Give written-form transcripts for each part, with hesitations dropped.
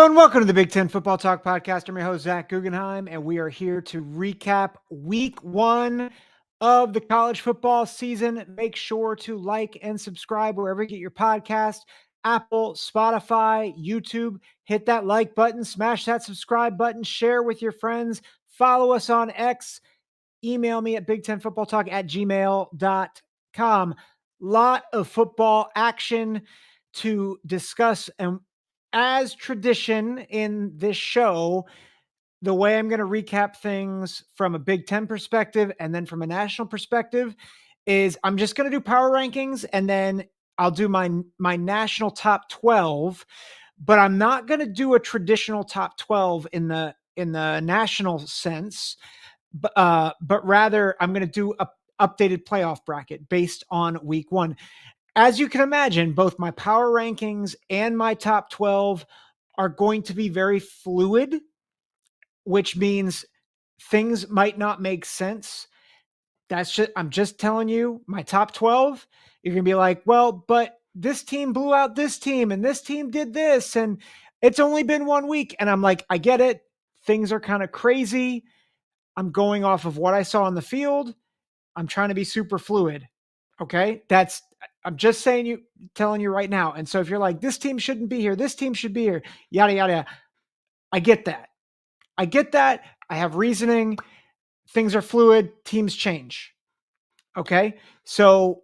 everyone. Welcome to the Big Ten Football Talk Podcast. I'm your host, Zach Guggenheim, and we are here to recap week 1 of the college football season. Make sure to like and subscribe wherever you get your podcast, Apple, Spotify, YouTube. Hit that like button, smash that subscribe button, share with your friends, follow us on X, email me at big10footballtalk@gmail.com. Lot of football action to discuss, and as tradition in this show, the way I'm going to recap things from a Big Ten perspective and then from a national perspective is I'm just going to do power rankings, and then I'll do my national top 12, but I'm not going to do a traditional top 12 in the national sense, but rather I'm going to do a updated playoff bracket based on week 1. As you can imagine, both my power rankings and my top 12 are going to be very fluid, which means things might not make sense. I'm just telling you, my top 12, you're going to be like, well, but this team blew out this team and this team did this, and it's only been 1 week. And I'm like, I get it. Things are kind of crazy. I'm going off of what I saw on the field. I'm trying to be super fluid. Okay. I'm just telling you right now. And so if you're like, this team shouldn't be here, this team should be here, yada, yada, yada. I get that. I have reasoning. Things are fluid. Teams change. Okay. So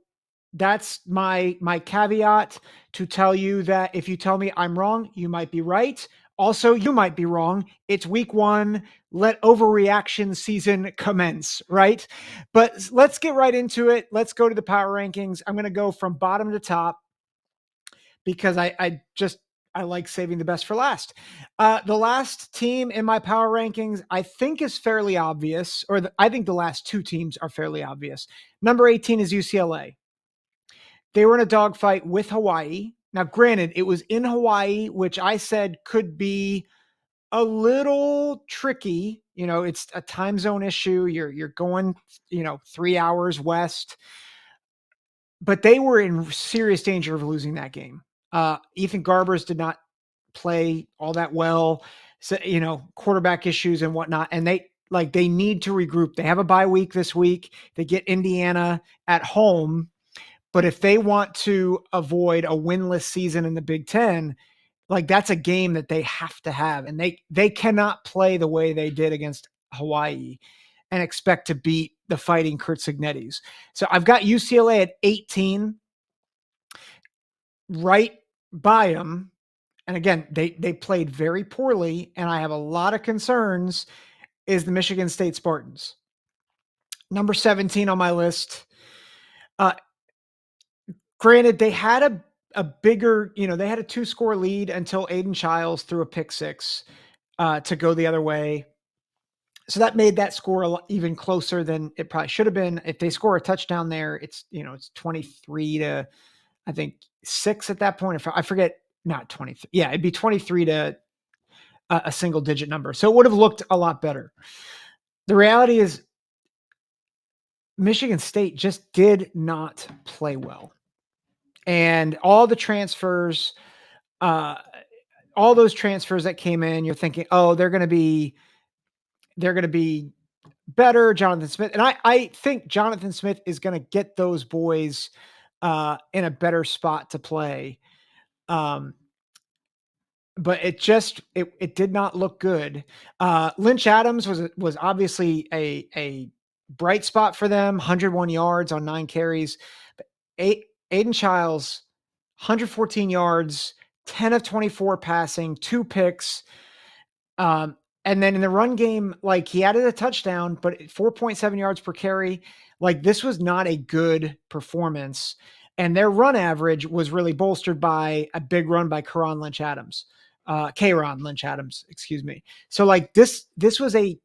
that's my caveat to tell you that if you tell me I'm wrong, you might be right. Also, you might be wrong. It's week 1. Let overreaction season commence, right? But let's get right into it. Let's go to the power rankings. I'm going to go from bottom to top because I like saving the best for last. The last team in my power rankings, I think, is fairly obvious, I think the last 2 teams are fairly obvious. Number 18 is UCLA. They were in a dogfight with Hawaii. Now, granted, it was in Hawaii, which I said could be a little tricky. You know, it's a time zone issue. You're going, 3 hours west. But they were in serious danger of losing that game. Ethan Garbers did not play all that well. So, quarterback issues and whatnot. And they need to regroup. They have a bye week this week. They get Indiana at home. But if they want to avoid a winless season in the Big Ten, that's a game that they have to have. And they cannot play the way they did against Hawaii and expect to beat the Fighting Curt Cignettis. So I've got UCLA at 18, right by them. And again, they played very poorly, and I have a lot of concerns, is the Michigan State Spartans. Number 17 on my list. Granted, they had a bigger, they had a 2-score lead until Aiden Childs threw a pick 6 to go the other way. So that made that score even closer than it probably should have been. If they score a touchdown there, it's 23 to, I think, 6 at that point. If I forget, not 23. Yeah, it'd be 23 to a single digit number. So it would have looked a lot better. The reality is Michigan State just did not play well. And all the transfers, all those transfers that came in, you're thinking, oh, they're going to be better. Jonathan Smith. And I think Jonathan Smith is going to get those boys in a better spot to play. But it did not look good. Lynch Adams was obviously a bright spot for them. 101 yards on 9 carries. But Aiden Childs, 114 yards, 10 of 24 passing, 2 picks. And then in the run game, he added a touchdown, but 4.7 yards per carry. This was not a good performance. And their run average was really bolstered by a big run by K'Ron Lynch Adams. K'Ron Lynch Adams, excuse me. So this was a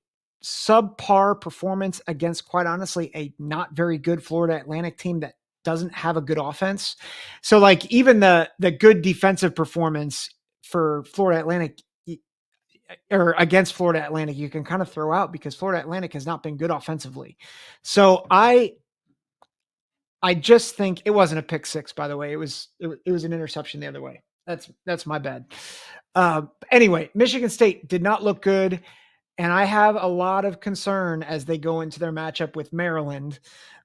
subpar performance against, quite honestly, a not very good Florida Atlantic team that doesn't have a good offense. So even the good defensive performance for Florida Atlantic or against Florida Atlantic, you can kind of throw out because Florida Atlantic has not been good offensively. So I just think it wasn't a pick 6, by the way. It was an interception the other way. That's my bad. Anyway, Michigan State did not look good, and I have a lot of concern as they go into their matchup with Maryland,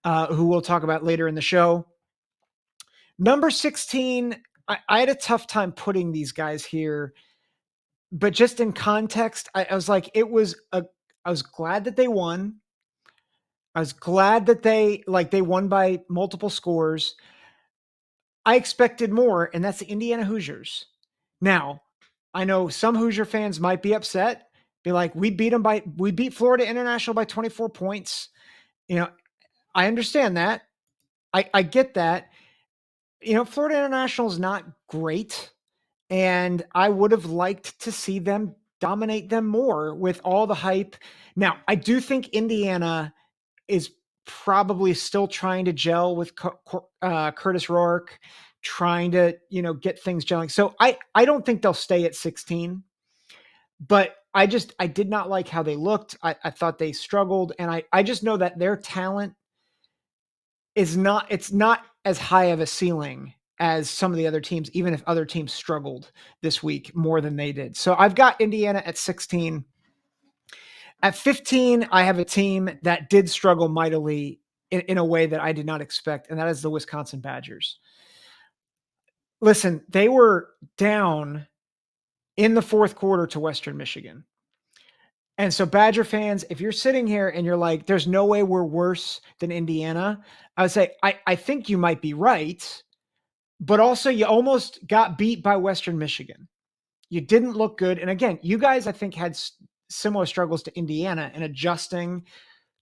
who we'll talk about later in the show. Number 16, I had a tough time putting these guys here, but just in context, I was like, I was glad that they won. I was glad that they won by multiple scores. I expected more, and that's the Indiana Hoosiers. Now, I know some Hoosier fans might be upset, be like, we beat Florida International by 24 points. You know, I understand that. I get that. Florida International is not great, and I would have liked to see them dominate them more with all the hype. Now, I do think Indiana is probably still trying to gel with Curtis Rourke, trying to get things gelling. So I don't think they'll stay at 16, but I did not like how they looked. I thought they struggled, and I just know that their talent it's not as high of a ceiling as some of the other teams, even if other teams struggled this week more than they did. So I've got Indiana at 16. At 15, I have a team that did struggle mightily in a way that I did not expect, and that is the Wisconsin Badgers. Listen, they were down in the fourth quarter to Western Michigan. And so, Badger fans, if you're sitting here and you're like, there's no way we're worse than Indiana, I would say, I think you might be right, but also you almost got beat by Western Michigan. You didn't look good. And again, you guys, I think, had similar struggles to Indiana in adjusting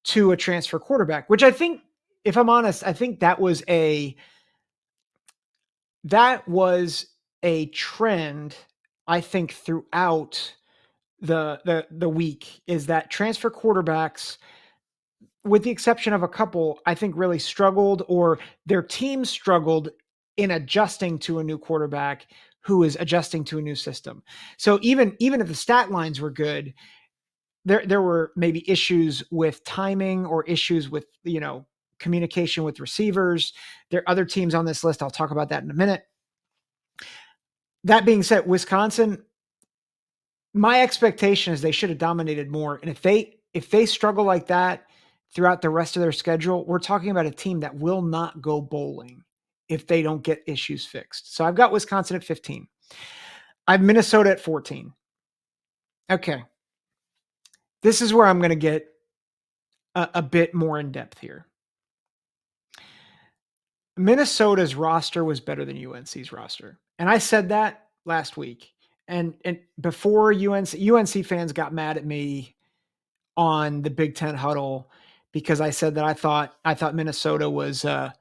to a transfer quarterback, which I think, if I'm honest, I think that was a trend, I think, throughout the week, is that transfer quarterbacks, with the exception of a couple, I think really struggled, or their team struggled in adjusting to a new quarterback who is adjusting to a new system. So even if the stat lines were good, there were maybe issues with timing or issues with, communication with receivers. There are other teams on this list. I'll talk about that in a minute. That being said, Wisconsin, my expectation is they should have dominated more. And if they struggle like that throughout the rest of their schedule, we're talking about a team that will not go bowling if they don't get issues fixed. So I've got Wisconsin at 15. I have Minnesota at 14. Okay. This is where I'm going to get a bit more in depth here. Minnesota's roster was better than UNC's roster. And I said that last week. And before UNC fans got mad at me on the Big Ten huddle because I said that I thought Minnesota was a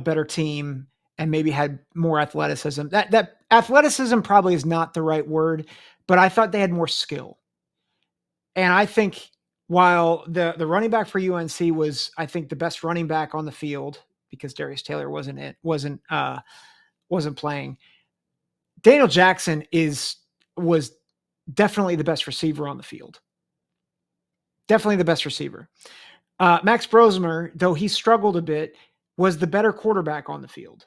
better team and maybe had more athleticism. That athleticism probably is not the right word, but I thought they had more skill. And I think while the running back for UNC was, I think, the best running back on the field because Darius Taylor wasn't playing, Daniel Jackson was definitely the best receiver on the field. Definitely the best receiver. Max Brosmer, though he struggled a bit, was the better quarterback on the field.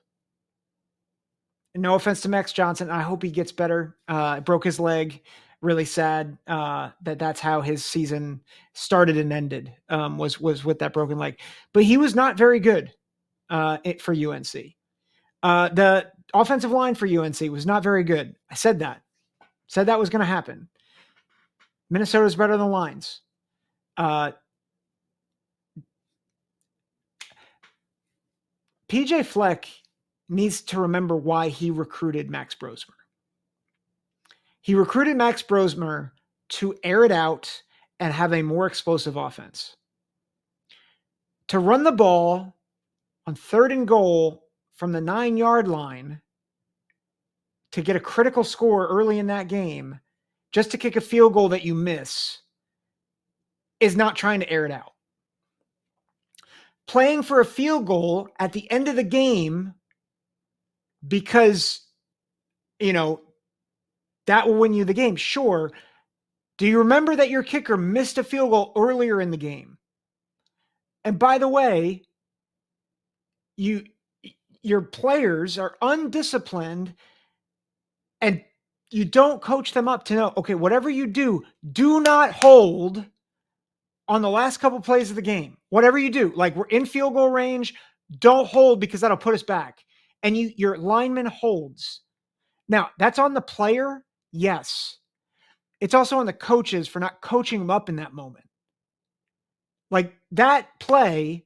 No offense to Max Johnson. I hope he gets better. Broke his leg. Really sad that's how his season started and ended, was with that broken leg. But he was not very good for UNC. The offensive line for UNC was not very good. I said that. Said that was going to happen. Minnesota's better than Lions. PJ Fleck needs to remember why he recruited Max Brosmer. He recruited Max Brosmer to air it out and have a more explosive offense. To run the ball on 3rd and goal from the 9-yard line to get a critical score early in that game, just to kick a field goal that you miss, is not trying to air it out. Playing for a field goal at the end of the game because, that will win you the game. Sure. Do you remember that your kicker missed a field goal earlier in the game? And by the way, your players are undisciplined And you don't coach them up to know, okay, whatever you do not hold on the last couple plays of the game. Whatever you do, like we're in field goal range, don't hold because that'll put us back. And your lineman holds. Now, that's on the player. Yes. It's also on the coaches for not coaching them up in that moment. Like that play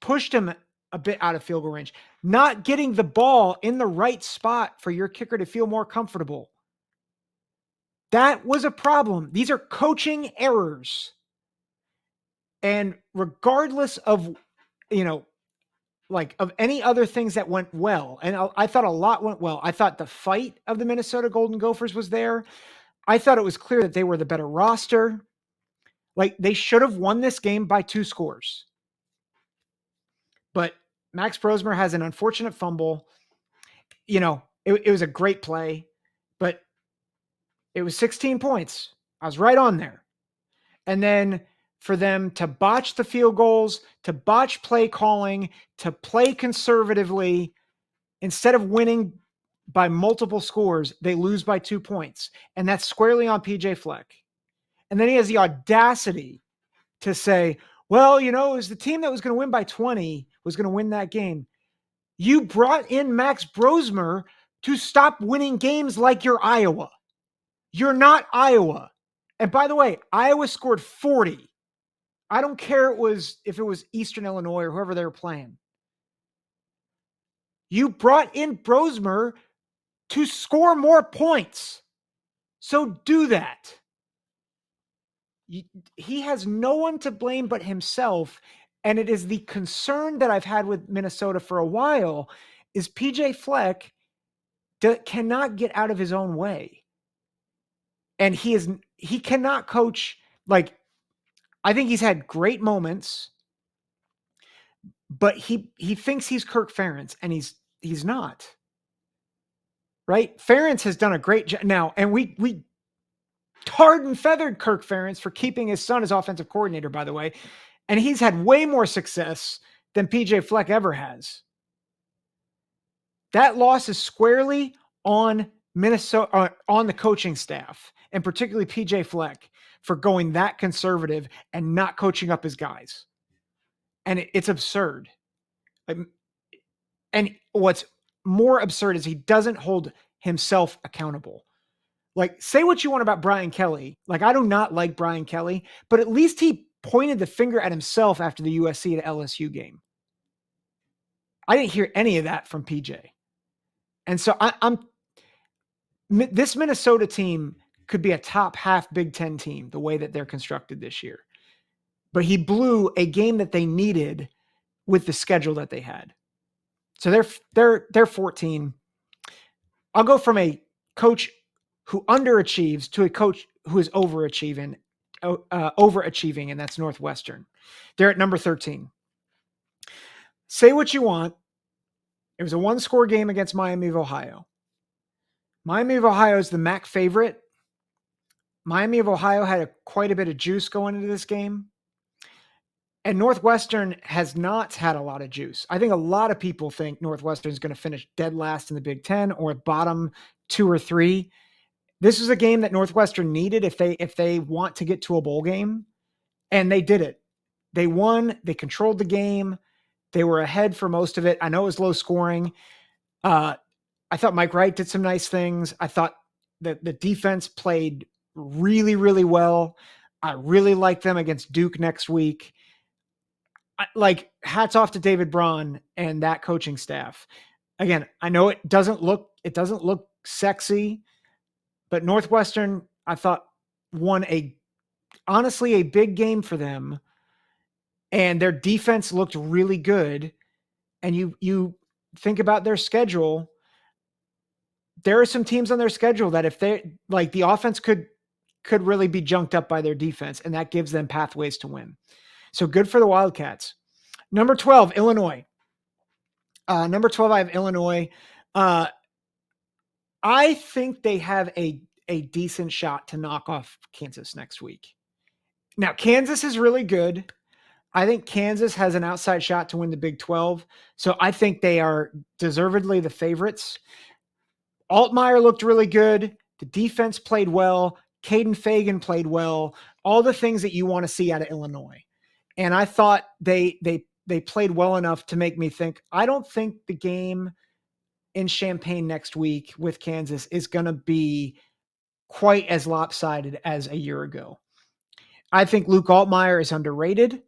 pushed him a bit out of field goal range. Not getting the ball in the right spot for your kicker to feel more comfortable. That was a problem. These are coaching errors. And regardless of, like of any other things that went well, and I thought a lot went well. I thought the fight of the Minnesota Golden Gophers was there. I thought it was clear that they were the better roster. Like they should have won this game by 2 scores. But Max Brosmer has an unfortunate fumble. It was a great play, but it was 16 points. I was right on there. And then for them to botch the field goals, to botch play calling, to play conservatively, instead of winning by multiple scores, they lose by 2 points. And that's squarely on PJ Fleck. And then he has the audacity to say, well, it was the team that was going to win by 20 was going to win that game. You brought in Max Brosmer to stop winning games like you're Iowa. You're not Iowa. And by the way, Iowa scored 40. I don't care if it was Eastern Illinois or whoever they were playing. You brought in Brosmer to score more points. So do that. He has no one to blame but himself. And it is the concern that I've had with Minnesota for a while is PJ Fleck cannot get out of his own way. And he cannot coach. Like, I think he's had great moments, but he thinks he's Kirk Ferentz, and he's not. Right? Ferentz has done a great job now, and we tarred and feathered Kirk Ferentz for keeping his son as offensive coordinator, by the way, and he's had way more success than PJ Fleck ever has. That loss is squarely on Minnesota, on the coaching staff, and particularly PJ Fleck for going that conservative and not coaching up his guys. And it's absurd. And what's more absurd is he doesn't hold himself accountable. Like, say what you want about Brian Kelly. Like, I do not like Brian Kelly, but at least he pointed the finger at himself after the USC to LSU game. I didn't hear any of that from PJ. And so this Minnesota team could be a top half Big Ten team the way that they're constructed this year. But he blew a game that they needed with the schedule that they had. So they're 14. I'll go from a coach who underachieves to a coach who is overachieving, and that's Northwestern. They're at number 13. Say what you want. It was a 1-score game against Miami of Ohio. Miami of Ohio is the MAC favorite. Miami of Ohio had quite a bit of juice going into this game. And Northwestern has not had a lot of juice. I think a lot of people think Northwestern is going to finish dead last in the Big Ten or bottom 2 or 3. This is a game that Northwestern needed if they want to get to a bowl game, and they did it. They won. They controlled the game. They were ahead for most of it. I know it was low scoring. I thought Mike Wright did some nice things. I thought that the defense played really, really well. I really like them against Duke next week. Like, hats off to David Braun and that coaching staff. Again, I know it doesn't look sexy, but Northwestern, I thought, won honestly a big game for them, and their defense looked really good. And you think about their schedule, there are some teams on their schedule that if they like, the offense could really be junked up by their defense, and that gives them pathways to win. So good for the Wildcats. Number 12, Illinois. Number 12, I have Illinois. I think they have a decent shot to knock off Kansas next week. Now, Kansas is really good. I think Kansas has an outside shot to win the Big 12. So I think they are deservedly the favorites. Altmaier looked really good. The defense played well. Caden Fagan played well. All the things that you want to see out of Illinois. And I thought they played well enough to make me think, I don't think the game in Champaign next week with Kansas is going to be quite as lopsided as a year ago. I think Luke Altmaier is underrated.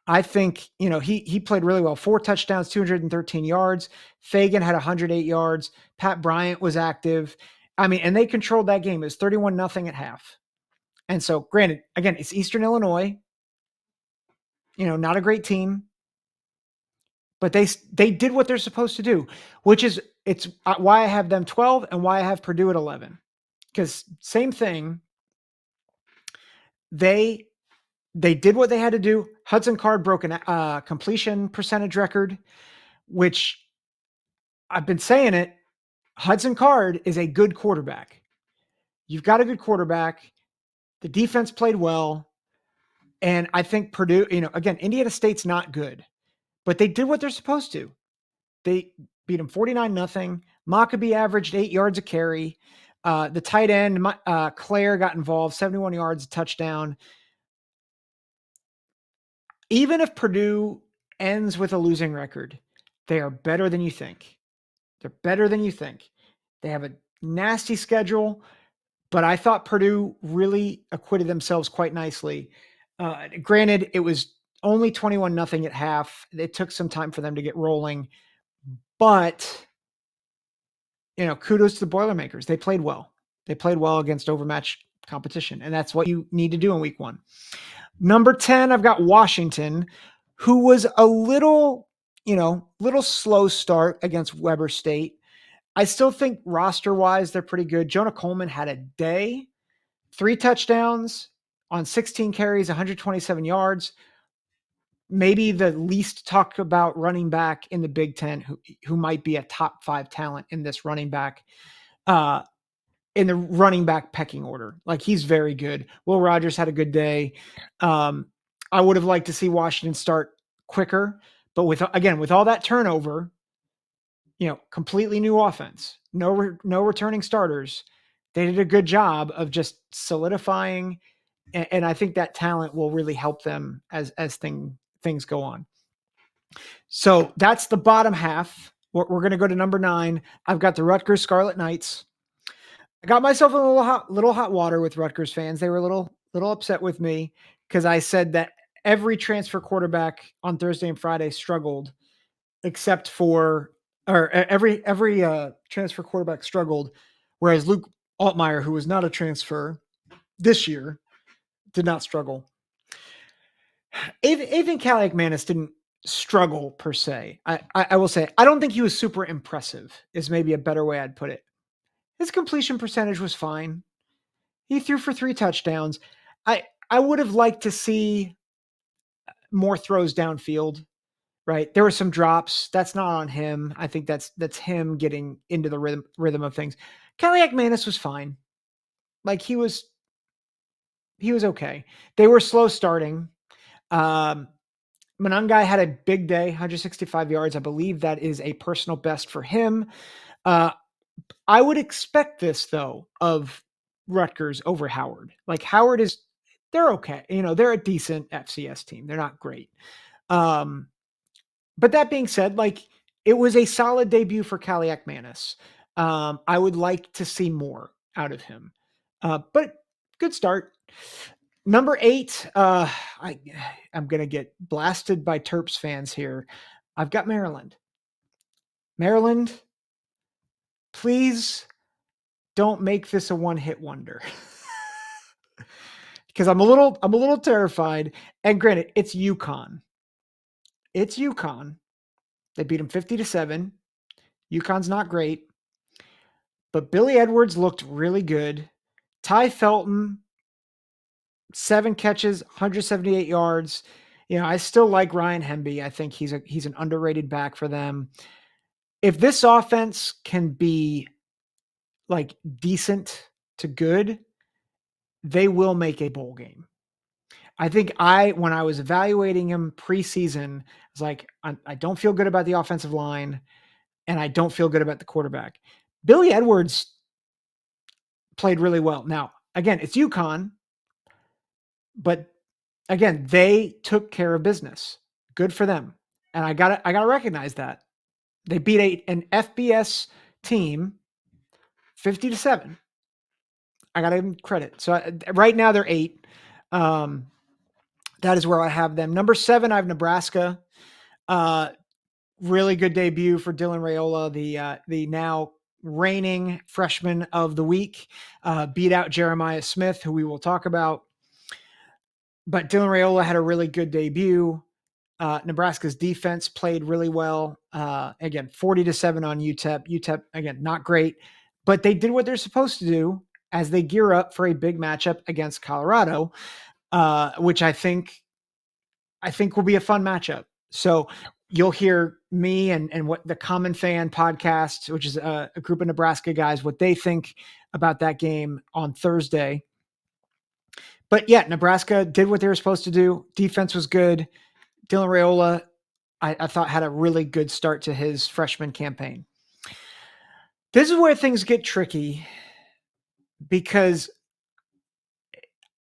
I think, he played really well. 4 touchdowns, 213 yards. Fagan had 108 yards. Pat Bryant was active. And they controlled that game. It was 31-0 at half. And so, granted, again, it's Eastern Illinois. Not a great team. But they did what they're supposed to do, which is it's why I have them 12 and why I have Purdue at 11. Because same thing. They did what they had to do. Hudson Card broke a completion percentage record, which I've been saying it. Hudson Card is a good quarterback. You've got a good quarterback. The defense played well. And I think Purdue, again, Indiana State's not good, but they did what they're supposed to. They beat them 49-0. Maccabee averaged 8 yards a carry. The tight end, Claire, got involved, 71 yards, a touchdown. Even if Purdue ends with a losing record, they are better than you think. They're better than you think. They have a nasty schedule, but I thought Purdue really acquitted themselves quite nicely. Granted, it was only 21-0 at half. It took some time for them to get rolling, but kudos to the Boilermakers. They played well. They played well against overmatched competition, and that's what you need to do in week 1. Number 10, I've got Washington, who was a little slow start against Weber State. I still think roster-wise, they're pretty good. Jonah Coleman had a day, 3 touchdowns on 16 carries, 127 yards. Maybe the least talked about running back in the Big Ten, who might be a top 5 talent in this running back, in the running back pecking order. Like, he's very good. Will Rogers had a good day. I would have liked to see Washington start quicker, but with all that turnover, completely new offense, no returning starters. They did a good job of just solidifying, and I think that talent will really help them as things go on. So that's the bottom half. We're going to go to number 9. I've got the Rutgers Scarlet Knights. I got myself in a little hot water with Rutgers fans. They were a little upset with me because I said that every transfer quarterback on Thursday and Friday struggled, except for every transfer quarterback struggled, whereas Luke Altmaier, who was not a transfer this year, did not struggle. Even Kaliak-Manis didn't struggle per se. I will say, I don't think he was super impressive, is maybe a better way I'd put it. His completion percentage was fine. He threw for 3 touchdowns. I would have liked to see more throws downfield, right? There were some drops. That's not on him. I think that's him getting into the rhythm of things. Kaliak-Manis was fine. Like, he was okay. They were slow starting. Monangai had a big day, 165 yards. I believe that is a personal best for him. I would expect this, though, of Rutgers over Howard. Like, Howard they're okay. They're a decent FCS team. They're not great. But that being said, like, it was a solid debut for Kaliak-Manis. I would like to see more out of him. But good start. Number 8, I'm going to get blasted by Terps fans here. I've got Maryland. Maryland, please don't make this a one-hit wonder. Because I'm a little terrified. And granted, it's UConn. It's UConn. They beat them 50-7. UConn's not great. But Billy Edwards looked really good. Ty Felton, 7 catches, 178 yards. I still like Ryan Hemby. I think he's an underrated back for them. If this offense can be like decent to good, they will make a bowl game. I think when I was evaluating him preseason, I was like, I don't feel good about the offensive line, and I don't feel good about the quarterback. Billy Edwards played really well. Now, again, it's UConn, but again, they took care of business. Good for them. And I gotta recognize that. They beat an FBS team 50-7. I gotta give them credit. So right now they're 8. That is where I have them. Number 7, I have Nebraska. Really good debut for Dylan Raiola, the now reigning freshman of the week. Beat out Jeremiah Smith, who we will talk about. But Dylan Raiola had a really good debut. Nebraska's defense played really well. Again, 40-7 on UTEP. UTEP, again, not great, but they did what they're supposed to do as they gear up for a big matchup against Colorado, which I think will be a fun matchup. So you'll hear me and what the Common Fan podcast, which is a group of Nebraska guys, what they think about that game on Thursday. But yeah, Nebraska did what they were supposed to do. Defense was good. Dylan Raiola, I thought, had a really good start to his freshman campaign. This is where things get tricky because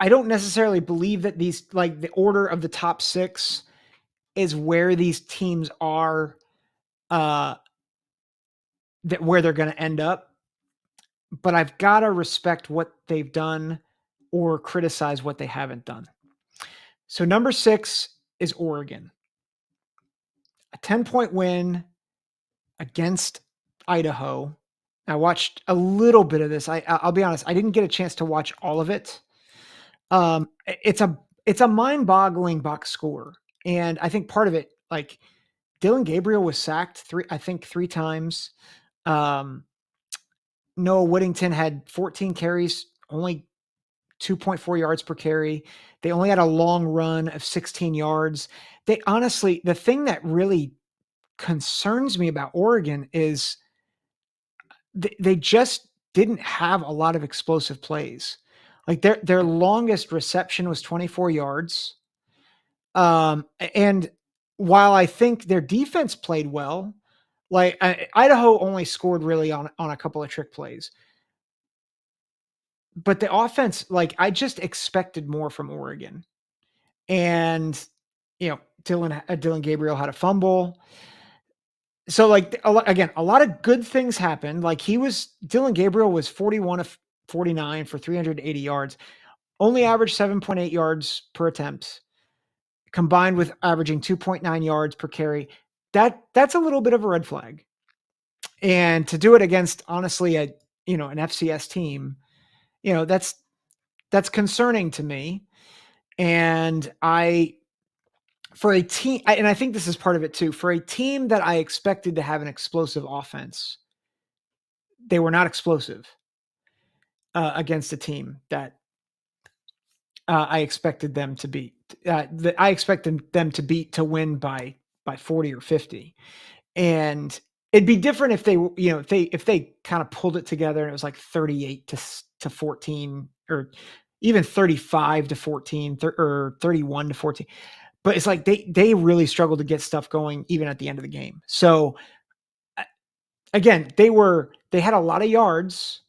I don't necessarily believe that these, like the order of the top 6 is where these teams are, that where they're going to end up. But I've got to respect what they've done or criticize what they haven't done. So number 6 is Oregon. A 10-point win against Idaho. I watched a little bit of this. I'll be honest, I didn't get a chance to watch all of it. It's a mind-boggling box score. And I think part of it, like Dylan Gabriel was sacked 3 times. Noah Whittington had 14 carries, only 2.4 yards per carry. They only had a long run of 16 yards. They honestly, the thing that really concerns me about Oregon is they just didn't have a lot of explosive plays. Like their longest reception was 24 yards. And while I think their defense played well, like Idaho only scored really on a couple of trick plays. But the offense, like I just expected more from Oregon. And Dylan Gabriel had a fumble. So like a lot of good things happened. Like Dylan Gabriel was 41 of 49 for 380 yards, only averaged 7.8 yards per attempt, combined with averaging 2.9 yards per carry. That's a little bit of a red flag. And to do it against honestly an FCS team, that's concerning to me. And for a team, and I think this is part of it too, for a team that I expected to have an explosive offense, they were not explosive against a team that I expected them to beat. I expected them to beat to win by 40 or 50. And it'd be different if they, if they kind of pulled it together and it was like 38 to 14 or even 35 to 14 or 31 to 14. But it's like they really struggled to get stuff going even at the end of the game. So again, they had a lot of yards,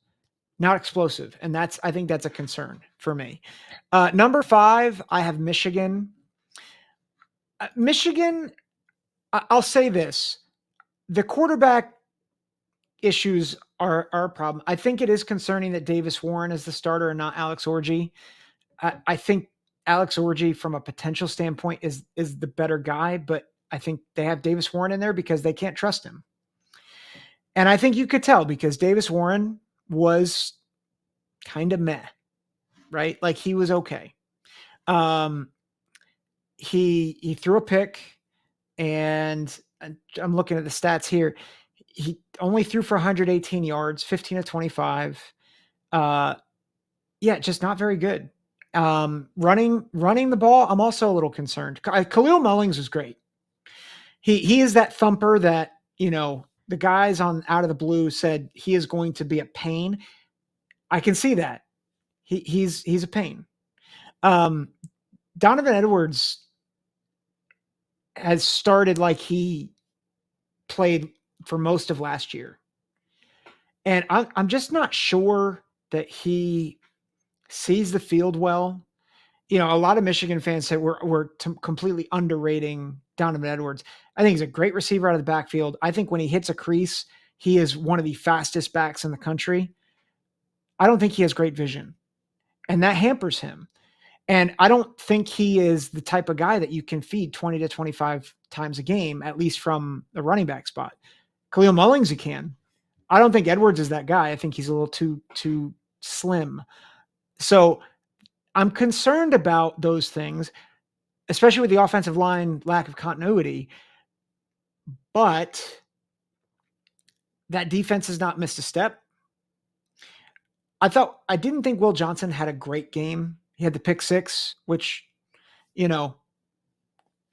not explosive. And I think that's a concern for me. Number 5, I have Michigan. Michigan, I'll say this. The quarterback issues are a problem. I think it is concerning that Davis Warren is the starter and not Alex Orji. I think Alex Orji, from a potential standpoint, is the better guy, but I think they have Davis Warren in there because they can't trust him. And I think you could tell because Davis Warren was kind of meh, right? Like he was okay. He threw a pick, and I'm looking at the stats here. He only threw for 118 yards, 15 of 25. Just not very good. Running the ball, I'm also a little concerned. Khalil Mullings was great. He is that thumper that, the guys on Out of the Blue said he is going to be a pain. I can see that. He's a pain. Donovan Edwards has started like he played for most of last year. And I'm just not sure that he sees the field well. A lot of Michigan fans say we're completely underrating Donovan Edwards. I think he's a great receiver out of the backfield. I think when he hits a crease, he is one of the fastest backs in the country. I don't think he has great vision, and that hampers him. And I don't think he is the type of guy that you can feed 20 to 25 times a game, at least from the running back spot. Khalil Mullings, you can. I don't think Edwards is that guy. I think he's a little too slim. So I'm concerned about those things, especially with the offensive line lack of continuity. But that defense has not missed a step. I didn't think Will Johnson had a great game. He had the pick six, which,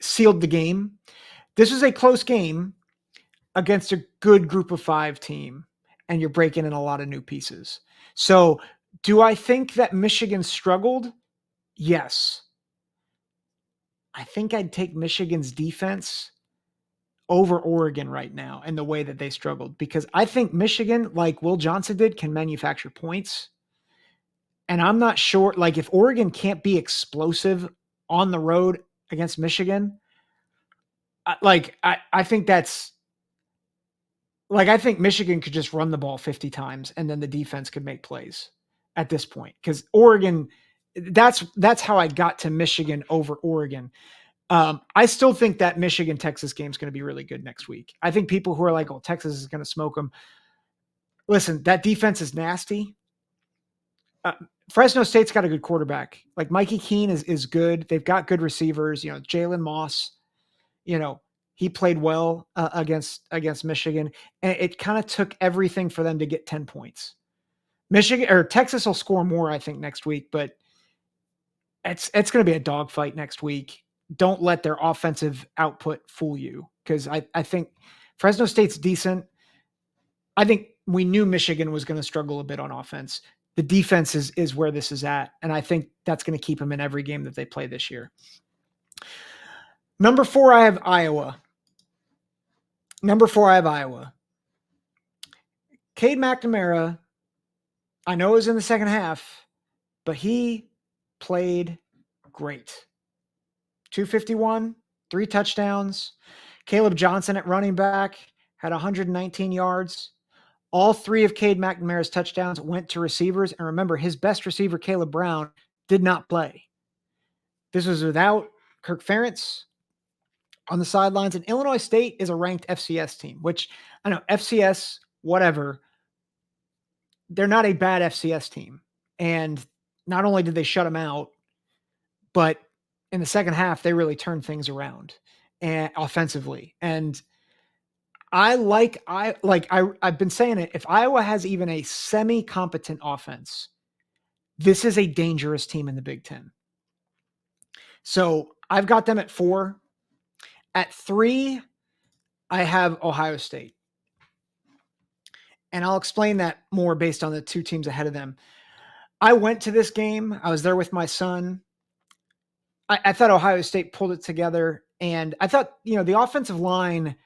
sealed the game. This was a close game against a good group of 5 team, and you're breaking in a lot of new pieces. So, do I think that Michigan struggled? Yes. I think I'd take Michigan's defense over Oregon right now and the way that they struggled, because I think Michigan, like Will Johnson did, can manufacture points. And I'm not sure, like, if Oregon can't be explosive on the road against Michigan, I think that's like, I think Michigan could just run the ball 50 times and then the defense could make plays at this point. Because Oregon, that's how I got to Michigan over Oregon. I still think that Michigan-Texas game is going to be really good next week. I think people who are like, oh, Texas is going to smoke them. Listen, that defense is nasty. Fresno State's got a good quarterback. Like, Mikey Keene is good. They've got good receivers. Jalen Moss, he played well against Michigan. And it kind of took everything for them to get 10 points. Michigan or Texas will score more, I think, next week, but it's going to be a dogfight next week. Don't let their offensive output fool you, because I think Fresno State's decent. I think we knew Michigan was going to struggle a bit on offense. The defense is where this is at, and I think that's going to keep them in every game that they play this year. Number 4, I have Iowa. Cade McNamara, I know, is in the second half, but he played great. 251, 3 touchdowns. Caleb Johnson at running back had 119 yards. All 3 of Cade McNamara's touchdowns went to receivers. And remember, his best receiver, Caleb Brown, did not play. This was without Kirk Ferentz on the sidelines. And Illinois State is a ranked FCS team, which I know, FCS, whatever. They're not a bad FCS team. And not only did they shut them out, but in the second half, they really turned things around and offensively. And I've been saying it, if Iowa has even a semi-competent offense, this is a dangerous team in the Big Ten. So I've got them at 4. At 3, I have Ohio State. And I'll explain that more based on the 2 teams ahead of them. I went to this game. I was there with my son. I thought Ohio State pulled it together. And I thought, the offensive line,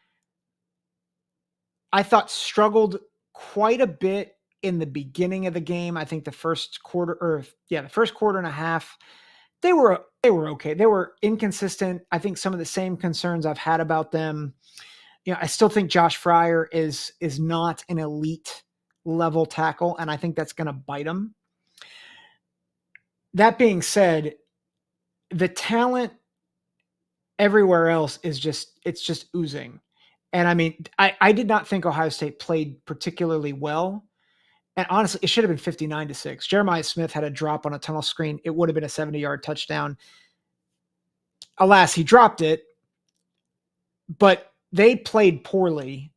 I thought, struggled quite a bit in the beginning of the game. I think the first quarter and a half, they were okay. They were inconsistent. I think some of the same concerns I've had about them. I still think Josh Fryer is not an elite level tackle, and I think that's going to bite him. That being said, the talent everywhere else is just oozing. And I mean, I did not think Ohio State played particularly well. And honestly, it should have been 59-6. Jeremiah Smith had a drop on a tunnel screen. It would have been a 70-yard touchdown. Alas, he dropped it, but they played poorly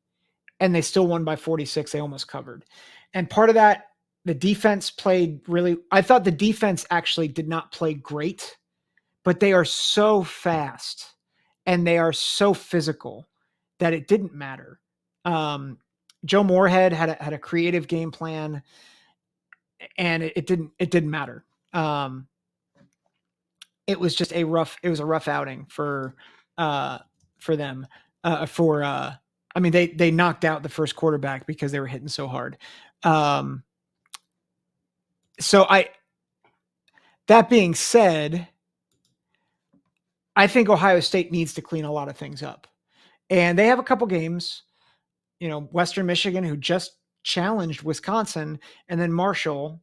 and they still won by 46. They almost covered. And part of that, the defense played really, I thought the defense actually did not play great, but they are so fast and they are so physical that it didn't matter. Joe Moorhead had a creative game plan, and it didn't matter. It was just a rough outing for them. They knocked out the first quarterback because they were hitting so hard. Um, so that being said, I think Ohio State needs to clean a lot of things up. And they have a couple games, Western Michigan, who just challenged Wisconsin, and then Marshall,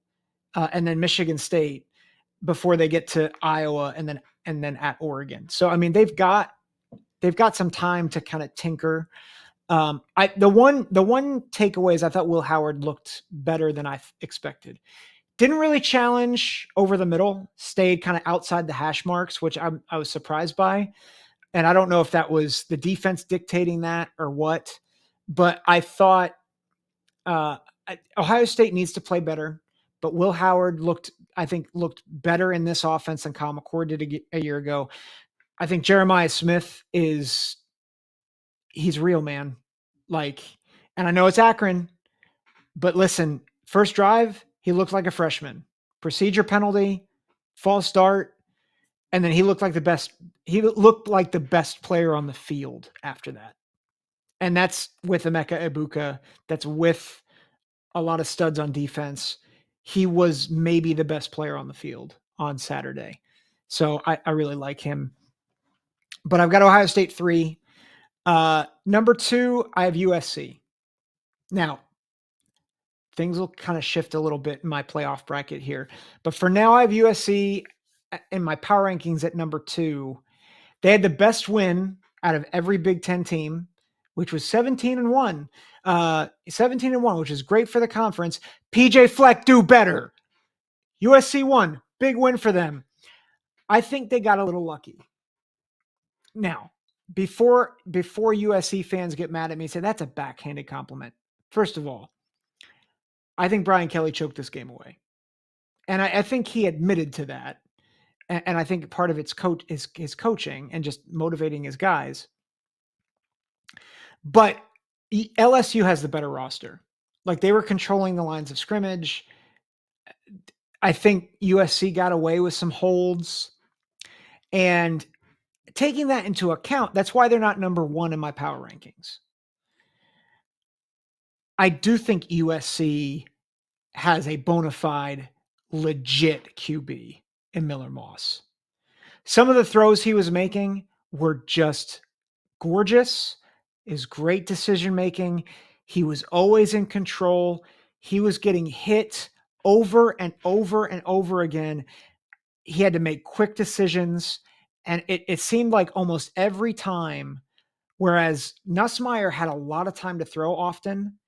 and then Michigan State before they get to Iowa and then at Oregon. So I mean, they've got some time to kind of tinker. The one takeaway is I thought Will Howard looked better than I expected. Didn't really challenge over the middle, stayed kind of outside the hash marks, which I was surprised by. And I don't know if that was the defense dictating that or what, but I thought uh, Ohio State needs to play better. But Will Howard I think, looked better in this offense than Kyle McCord did a year ago. I think Jeremiah Smith he's real, man. Like, and I know it's Akron, but listen, first drive, he looked like a freshman. Procedure penalty, false start, and then he looked like the best. He looked like the best player on the field after that. And that's with Emeka Ibuka. That's with a lot of studs on defense. He was maybe the best player on the field on Saturday. So I really like him. But I've got Ohio State 3. Number 2, I have USC. Now, things will kind of shift a little bit in my playoff bracket here. But for now, I have USC in my power rankings at number 2. They had the best win out of every Big Ten team, which was 17-1. 17-1, which is great for the conference. PJ Fleck, do better. USC won. Big win for them. I think they got a little lucky. Now, before USC fans get mad at me and say that's a backhanded compliment. First of all, I think Brian Kelly choked this game away. And I think he admitted to that. And I think part of it's his coaching and just motivating his guys. But LSU has the better roster. Like, they were controlling the lines of scrimmage. I think USC got away with some holds. And taking that into account, that's why they're not number 1 in my power rankings. I do think USC has a bona fide, legit QB in Miller Moss. Some of the throws he was making were just gorgeous. Is great decision making. He was always in control. He was getting hit over and over and over again. He had to make quick decisions. And it seemed like almost every time, whereas Nussmeier had a lot of time to throw often,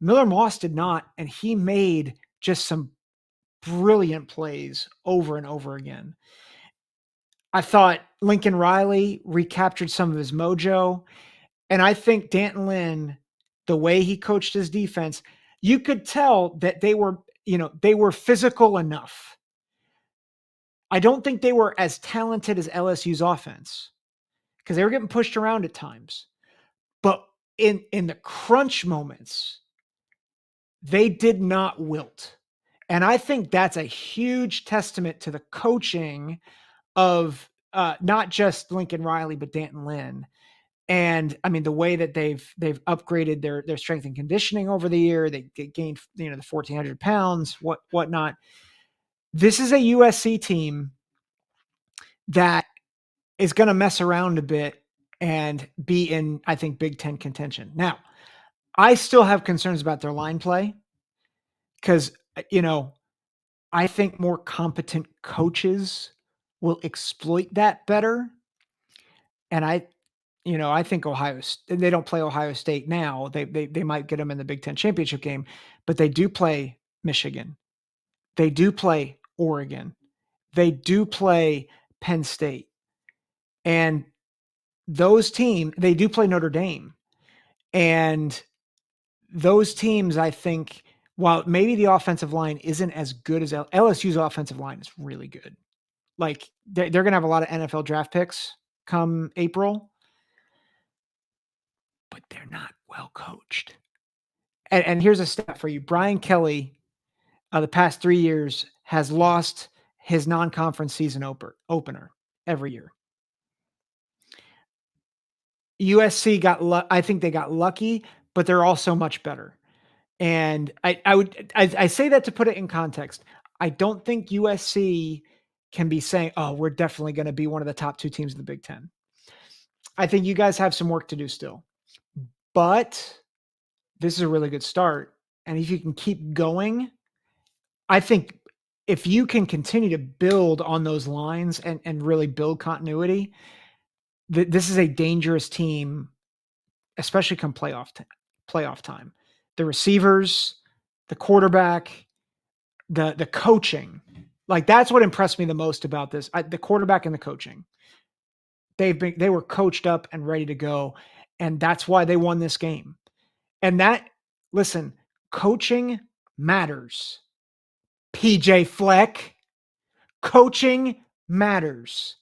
Miller Moss did not. And he made just some brilliant plays over and over again. I thought Lincoln Riley recaptured some of his mojo. And I think Danton Lynn, the way he coached his defense, you could tell that they were physical enough. I don't think they were as talented as LSU's offense because they were getting pushed around at times. But in the crunch moments, they did not wilt. And I think that's a huge testament to the coaching of not just Lincoln Riley, but Danton Lynn. And I mean, the way that they've upgraded their strength and conditioning over the year, they gained, the 1,400 pounds, whatnot. This is a USC team that is going to mess around a bit and be in, I think, Big Ten contention. Now, I still have concerns about their line play because, I think more competent coaches will exploit that better. And I think they don't play Ohio State now. They might get them in the Big Ten championship game, but they do play Michigan. They do play Oregon. They do play Penn State. And those teams, they do play Notre Dame. And those teams, I think, while maybe the offensive line isn't as good as LSU's offensive line is really good. Like, they're going to have a lot of NFL draft picks come April, but they're not well coached. And here's a stat for you. Brian Kelly, the past 3 years, has lost his non-conference season opener every year. USC I think they got lucky, but they're also much better. And I say that to put it in context. I don't think USC can be saying, "Oh, we're definitely going to be one of the top 2 teams in the Big Ten." I think you guys have some work to do still, but this is a really good start. And if you can keep going, I think if you can continue to build on those lines and really build continuity, this is a dangerous team, especially come playoff time. The receivers, the quarterback, the coaching, like that's what impressed me the most about this. The quarterback and the coaching. They were coached up and ready to go, and that's why they won this game. And that, listen, coaching matters. PJ Fleck, coaching matters.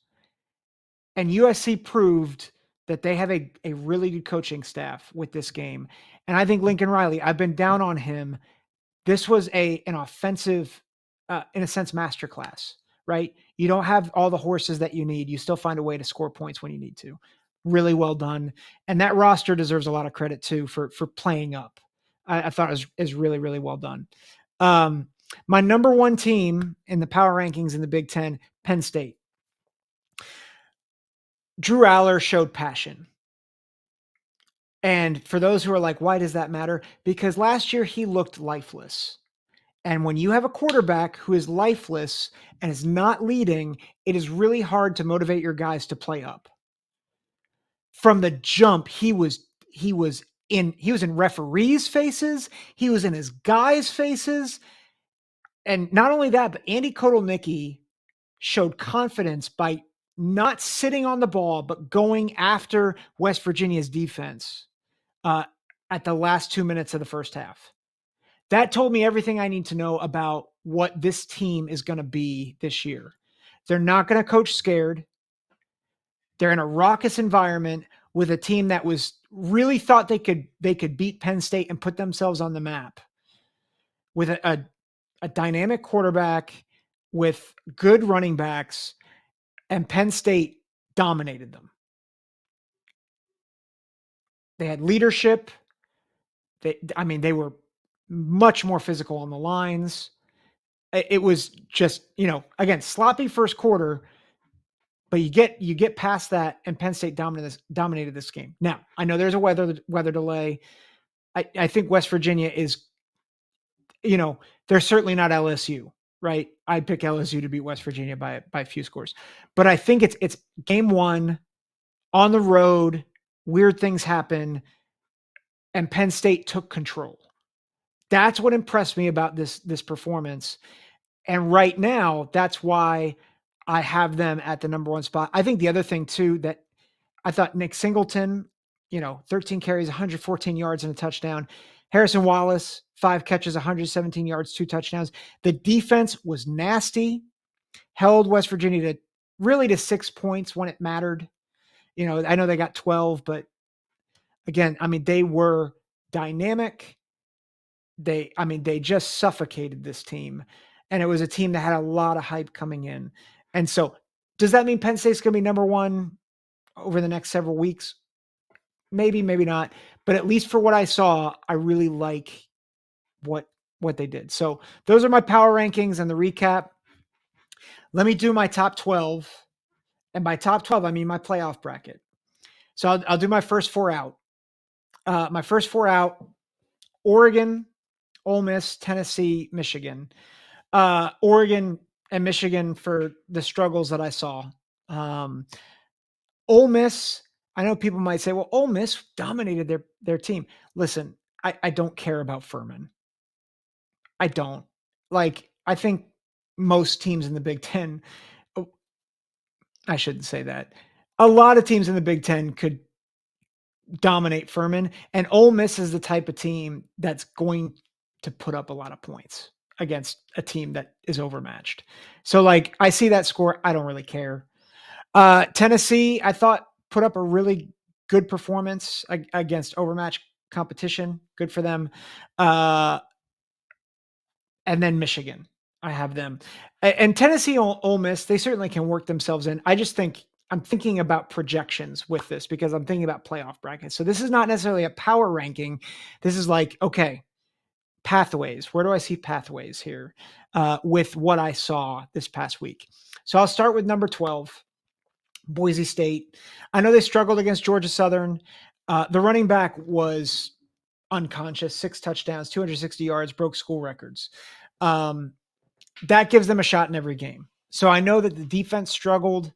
And USC proved that they have a really good coaching staff with this game. And I think Lincoln Riley, I've been down on him. This was an offensive, in a sense, masterclass, right? You don't have all the horses that you need. You still find a way to score points when you need to. Really well done. And that roster deserves a lot of credit too for playing up. I thought it is really, really well done. My number 1 team in the power rankings in the Big Ten, Penn State. Drew Aller showed passion. And for those who are like, why does that matter? Because last year he looked lifeless. And when you have a quarterback who is lifeless and is not leading, it is really hard to motivate your guys to play up. From the jump, he was in referees' faces, he was in his guys' faces. And not only that, but Andy Kotelnicki showed confidence by not sitting on the ball, but going after West Virginia's defense at the last 2 minutes of the first half. That told me everything I need to know about what this team is going to be this year. They're not going to coach scared. They're in a raucous environment with a team that was really thought they could beat Penn State and put themselves on the map with a dynamic quarterback with good running backs, and Penn State dominated them. They had leadership. They were much more physical on the lines. It was just, again, sloppy first quarter, but you get past that, and Penn State dominated this game. Now, I know there's a weather delay. I think West Virginia is, they're certainly not LSU, right? I'd pick LSU to beat West Virginia by a few scores, but I think it's game 1 on the road. Weird things happen, and Penn State took control. That's what impressed me about this performance. And right now, that's why I have them at the number 1 spot. I think the other thing too, that I thought Nick Singleton, 13 carries, 114 yards and a touchdown. Harrison Wallace, 5 catches, 117 yards, 2 touchdowns. The defense was nasty, held West Virginia to 6 points when it mattered. I know they got 12, but again, they were dynamic. They just suffocated this team. And it was a team that had a lot of hype coming in. And so does that mean Penn State's going to be number 1 over the next several weeks? Maybe, maybe not. But at least for what I saw, I really like what they did. So those are my power rankings and the recap. Let me do my top 12. And by top 12, I mean my playoff bracket. So I'll do my first 4 out. My first 4 out: Oregon, Ole Miss, Tennessee, Michigan. Oregon and Michigan for the struggles that I saw. Ole Miss, I know people might say, well, Ole Miss dominated their team. Listen, I don't care about Furman. I don't. I think most teams in the Big Ten, I shouldn't say that. A lot of teams in the Big Ten could dominate Furman, and Ole Miss is the type of team that's going to put up a lot of points against a team that is overmatched. So I see that score. I don't really care. Tennessee, I thought, put up a really good performance against overmatched competition. Good for them. And then Michigan, I have them. And Tennessee, Ole Miss, they certainly can work themselves in. I just think I'm thinking about projections with this because I'm thinking about playoff brackets. So this is not necessarily a power ranking. This is okay, pathways. Where do I see pathways here with what I saw this past week? So I'll start with number 12, Boise State. I know they struggled against Georgia Southern. The running back was unconscious, 6 touchdowns, 260 yards, broke school records. That gives them a shot in every game. So I know that the defense struggled.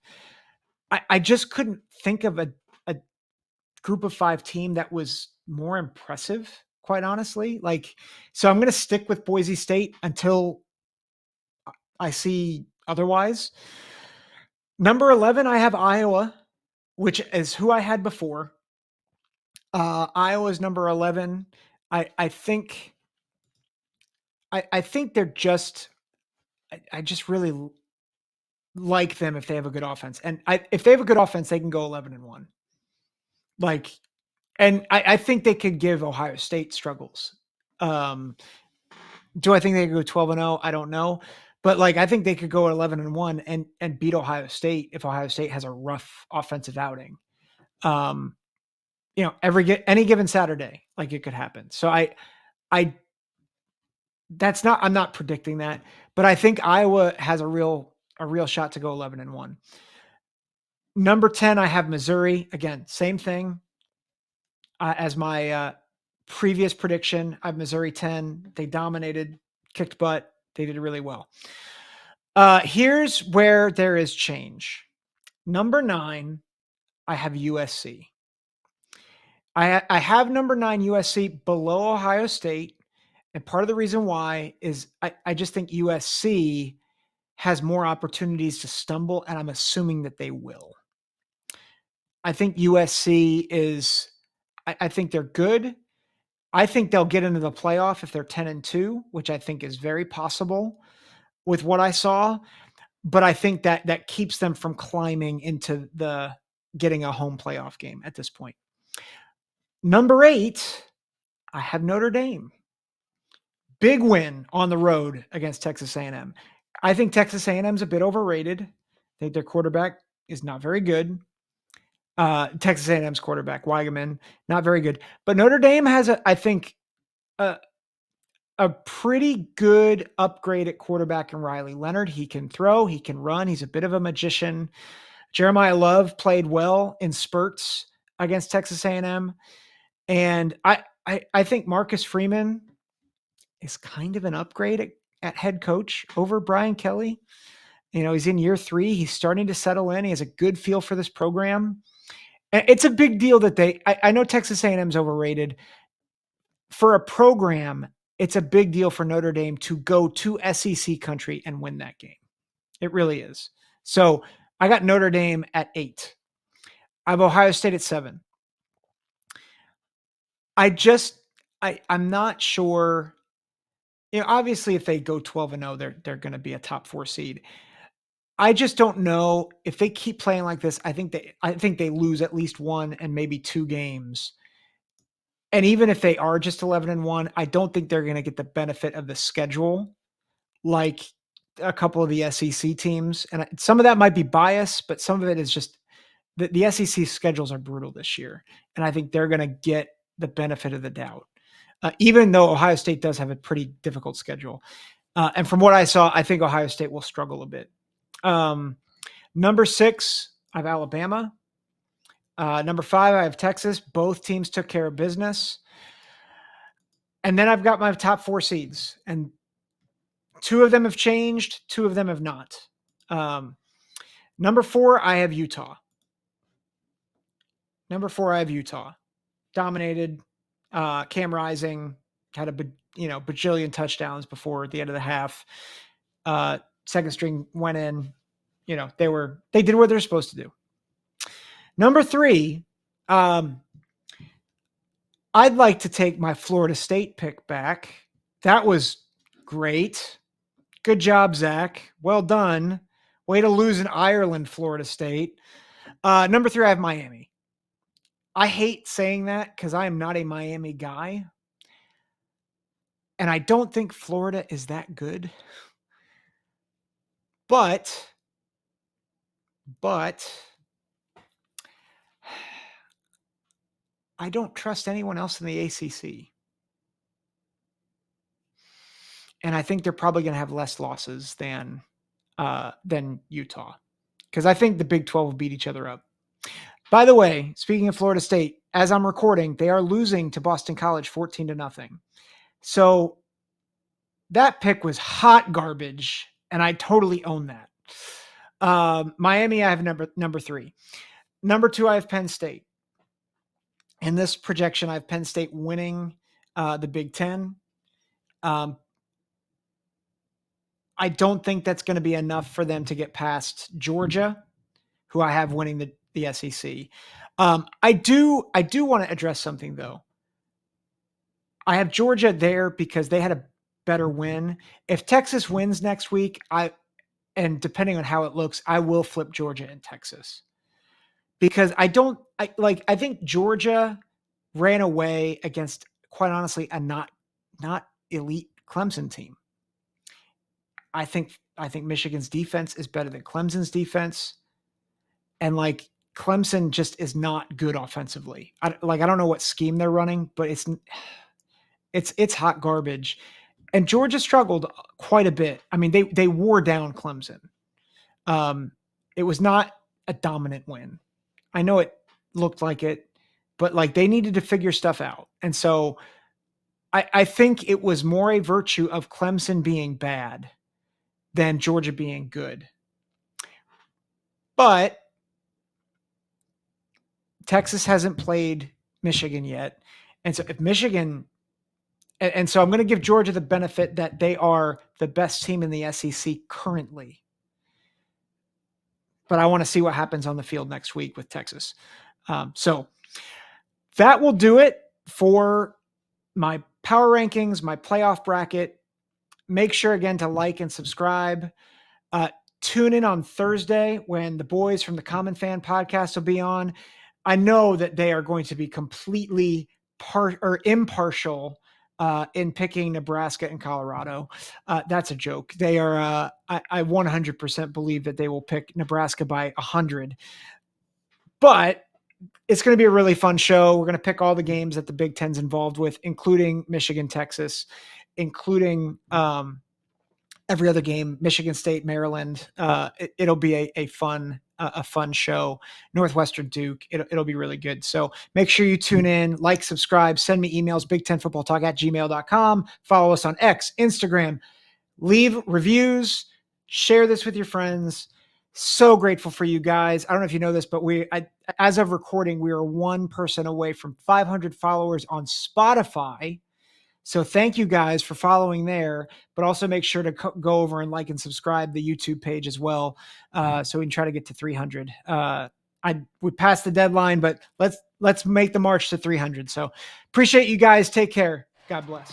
I just couldn't think of a group of 5 team that was more impressive, quite honestly. Like, so I'm going to stick with Boise State until I see otherwise. Number 11, I have Iowa, which is who I had before. Iowa's number 11. I think they're just, I just really like them if they have a good offense. And if they have a good offense, they can go 11-1. Like, and I think they could give Ohio State struggles. Do I think they could go 12-0? I don't know. But like, I think they could go 11-1 and beat Ohio State if Ohio State has a rough offensive outing. Any given Saturday, like it could happen. So I I'm not predicting that, but I think Iowa has a real shot to go 11-1. Number 10, I have Missouri. Again, same thing as my previous prediction. I have Missouri 10. They dominated, kicked butt. They did really well. Here's where there is change. Number 9, I have USC. I have number 9 USC below Ohio State. And part of the reason why is I just think USC has more opportunities to stumble, and I'm assuming that they will. I think USC is, I think they're good. I think they'll get into the playoff if they're 10-2, which I think is very possible with what I saw. But I think that keeps them from climbing into the getting a home playoff game at this point. Number 8, I have Notre Dame. Big win on the road against Texas A&M. I think Texas A&M is a bit overrated. I think their quarterback is not very good. Texas A&M's quarterback, Weigeman, not very good. But Notre Dame has, I think, a pretty good upgrade at quarterback in Riley Leonard. He can throw, he can run. He's a bit of a magician. Jeremiah Love played well in spurts against Texas A&M. And I think Marcus Freeman is kind of an upgrade at head coach over Brian Kelly. He's in year 3. He's starting to settle in. He has a good feel for this program. And it's a big deal that I know Texas A&M is overrated. For a program, it's a big deal for Notre Dame to go to SEC country and win that game. It really is. So I got Notre Dame at 8. I have Ohio State at 7. I'm not sure. Obviously, if they go 12-0, they're going to be a top 4 seed. I just don't know if they keep playing like this. I think they lose at least 1 and maybe 2 games. And even if they are just 11-1, I don't think they're going to get the benefit of the schedule like a couple of the SEC teams. And some of that might be bias, but some of it is just the SEC schedules are brutal this year. And I think they're going to get the benefit of the doubt, even though Ohio State does have a pretty difficult schedule. And from what I saw, I think Ohio State will struggle a bit. Number 6, I have Alabama. Number 5, I have Texas. Both teams took care of business. And then I've got my top 4 seeds, and 2 of them have changed. 2 of them have not. Number 4, I have Utah. Dominated. Cam Rising had a bajillion touchdowns before the end of the half. Second string went in. They did what they're supposed to do. Number 3, I'd like to take my Florida State pick back. That was great. Good job, Zach. Well done. Way to lose in Ireland, Florida State. Number 3, I have Miami. I hate saying that because I am not a Miami guy. And I don't think Florida is that good. But I don't trust anyone else in the ACC. And I think they're probably going to have less losses than Utah, because I think the Big 12 will beat each other up. By the way, speaking of Florida State, as I'm recording, they are losing to Boston College 14-0. So that pick was hot garbage, and I totally own that. Miami, I have number 3. Number 2, I have Penn State. In this projection, I have Penn State winning the Big Ten. I don't think that's going to be enough for them to get past Georgia, who I have winning the SEC. I do want to address something, though. I have Georgia there because they had a better win. If Texas wins next week, and depending on how it looks, I will flip Georgia and Texas, because I think Georgia ran away against, quite honestly, a not elite Clemson team. I think Michigan's defense is better than Clemson's defense. And Clemson just is not good offensively. I don't know what scheme they're running, but it's hot garbage. And Georgia struggled quite a bit. I mean, they wore down Clemson. It was not a dominant win. I know it looked like it, but they needed to figure stuff out. And so I think it was more a virtue of Clemson being bad than Georgia being good. But Texas hasn't played Michigan yet. And so if Michigan, and so I'm going to give Georgia the benefit that they are the best team in the SEC currently. But I want to see what happens on the field next week with Texas. So that will do it for my power rankings, my playoff bracket. Make sure again to like and subscribe. Tune in on Thursday when the boys from the Common Fan podcast will be on. I know that they are going to be completely impartial in picking Nebraska and Colorado. That's a joke. They are. I 100% believe that they will pick Nebraska by 100. But it's going to be a really fun show. We're going to pick all the games that the Big Ten's involved with, including Michigan, Texas, including every other game, Michigan State, Maryland. It'll be a fun show. Northwestern, Duke. It'll be really good. So make sure you tune in, like, subscribe, send me emails, big10footballtalk@gmail.com. Follow us on X, Instagram, leave reviews, share this with your friends. So grateful for you guys. I don't know if you know this, but as of recording, we are one person away from 500 followers on Spotify. So thank you guys for following there, but also make sure to go over and like and subscribe the YouTube page as well. So we can try to get to 300. We passed the deadline, but let's make the march to 300. So appreciate you guys. Take care. God bless.